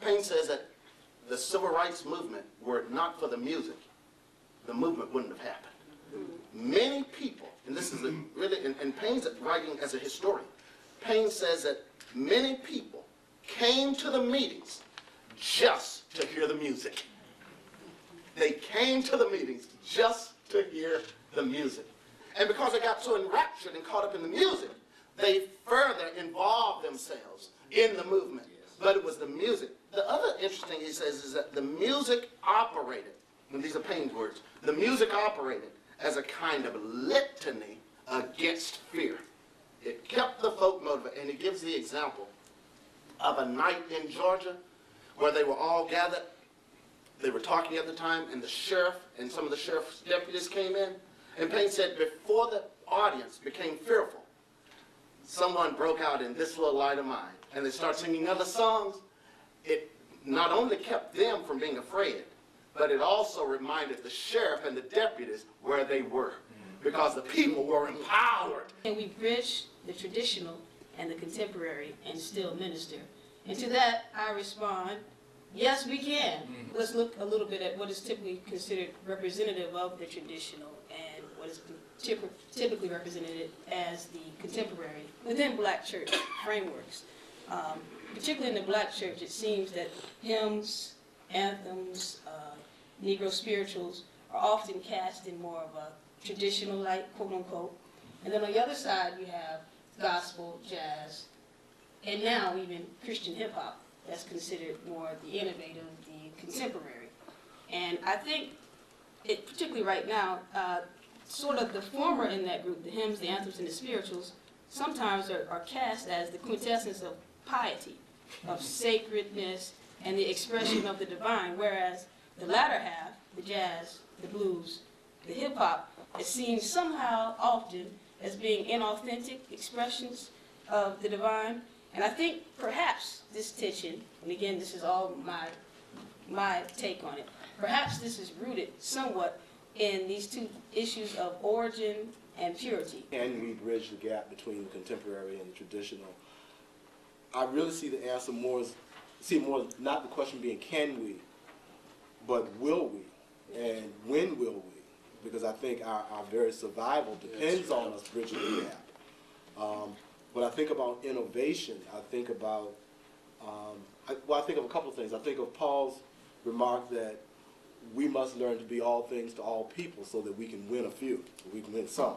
Payne says that the civil rights movement, were it not for the music, the movement wouldn't have happened. Many people, and this is really, and Payne's writing as a historian, Payne says that many people came to the meetings just to hear the music. They came to the meetings just to hear the music. And because they got so enraptured and caught up in the music, they further involved themselves in the movement. But it was the music. The other interesting he says is that the music operated, and these are Payne's words, the music operated as a kind of litany against fear. It kept the folk motivated, and he gives the example of a night in Georgia where they were all gathered. They were talking at the time, and the sheriff and some of the sheriff's deputies came in. And Payne said before the audience became fearful, someone broke out in This Little Light of Mine, and they started singing other songs. It not only kept them from being afraid, but it also reminded the sheriff and the deputies where they were, because the people were empowered. Can we bridge the traditional and the contemporary and still minister? And to that, I respond, yes, we can. Let's look a little bit at what is typically considered representative of the traditional and what is typically represented as the contemporary within black church frameworks. Particularly in the black church, it seems that hymns, anthems, Negro spirituals are often cast in more of a traditional light, quote unquote. And then on the other side, you have gospel, jazz, and now even Christian hip hop. That's considered more the innovative, the contemporary. And I think, particularly right now, sort of the former in that group, the hymns, the anthems, and the spirituals, sometimes are cast as the quintessence of piety, of sacredness, and the expression of the divine, whereas the latter half, the jazz, the blues, the hip-hop, is seen somehow often as being inauthentic expressions of the divine. And I think perhaps this tension, and again, this is all my take on it, perhaps this is rooted somewhat in these two issues of origin and purity. Can we bridge the gap between the contemporary and the traditional? I really see the answer more not the question being can we, but will we, and when will we? Because I think our very survival depends on us bridging the gap. When I think about innovation, I think about, I think of a couple of things. I think of Paul's remark that we must learn to be all things to all people so that we can win a few, we can win some.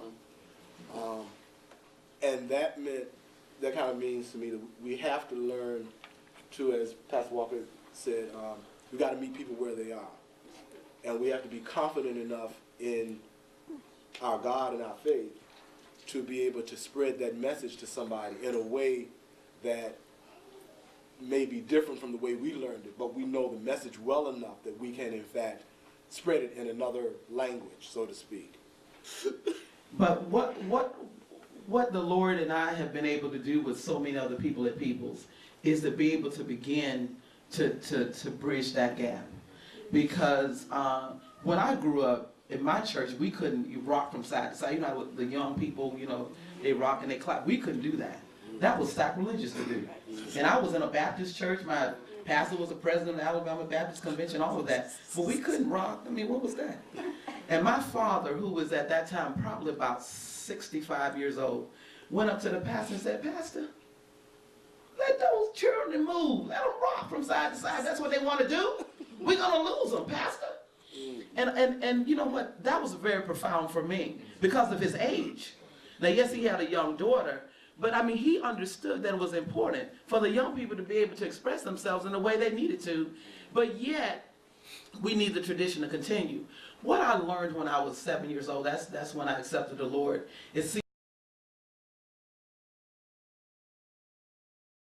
And that kind of means to me that we have to learn to, as Pastor Walker said, we got to meet people where they are. And we have to be confident enough in our God and our faith to be able to spread that message to somebody in a way that may be different from the way we learned it, but we know the message well enough that we can, in fact, spread it in another language, so to speak. But what the Lord and I have been able to do with so many other people at Peoples is to be able to begin to bridge that gap. Because when I grew up, in my church, we couldn't rock from side to side. You know, the young people, you know, they rock and they clap. We couldn't do that. That was sacrilegious to do. And I was in a Baptist church. My pastor was the president of the Alabama Baptist Convention, all of that. But we couldn't rock. I mean, what was that? And my father, who was at that time probably about 65 years old, went up to the pastor and said, "Pastor, let those children move. Let them rock from side to side. That's what they want to do. We're going to lose them, Pastor." And you know what? That was very profound for me because of his age. Now, yes, he had a young daughter, but I mean, he understood that it was important for the young people to be able to express themselves in the way they needed to, but yet we need the tradition to continue. What I learned when I was 7 years old, that's when I accepted the Lord, is